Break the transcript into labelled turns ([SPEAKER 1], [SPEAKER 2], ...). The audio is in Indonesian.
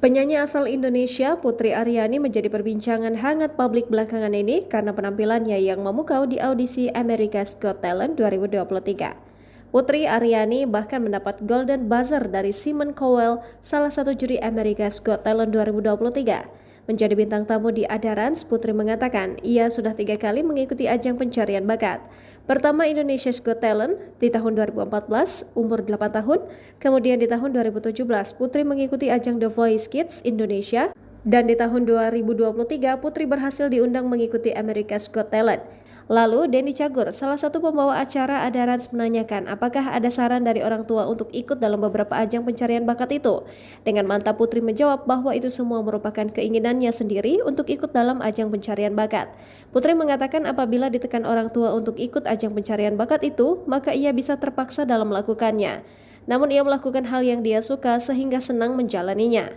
[SPEAKER 1] Penyanyi asal Indonesia, Putri Aryani menjadi perbincangan hangat publik belakangan ini karena penampilannya yang memukau di audisi America's Got Talent 2023. Putri Aryani bahkan mendapat Golden Buzzer dari Simon Cowell, salah satu juri America's Got Talent 2023. Menjadi bintang tamu di Adarans, Putri mengatakan ia sudah 3 kali mengikuti ajang pencarian bakat. Pertama Indonesia's Got Talent di tahun 2014, umur 8 tahun. Kemudian di tahun 2017, Putri mengikuti ajang The Voice Kids Indonesia. Dan di tahun 2023, Putri berhasil diundang mengikuti America's Got Talent. Lalu, Denny Cagur, salah satu pembawa acara Adarans menanyakan apakah ada saran dari orang tua untuk ikut dalam beberapa ajang pencarian bakat itu. Dengan mantap Putri menjawab bahwa itu semua merupakan keinginannya sendiri untuk ikut dalam ajang pencarian bakat. Putri mengatakan apabila ditekan orang tua untuk ikut ajang pencarian bakat itu, maka ia bisa terpaksa dalam melakukannya. Namun ia melakukan hal yang dia suka sehingga senang menjalaninya.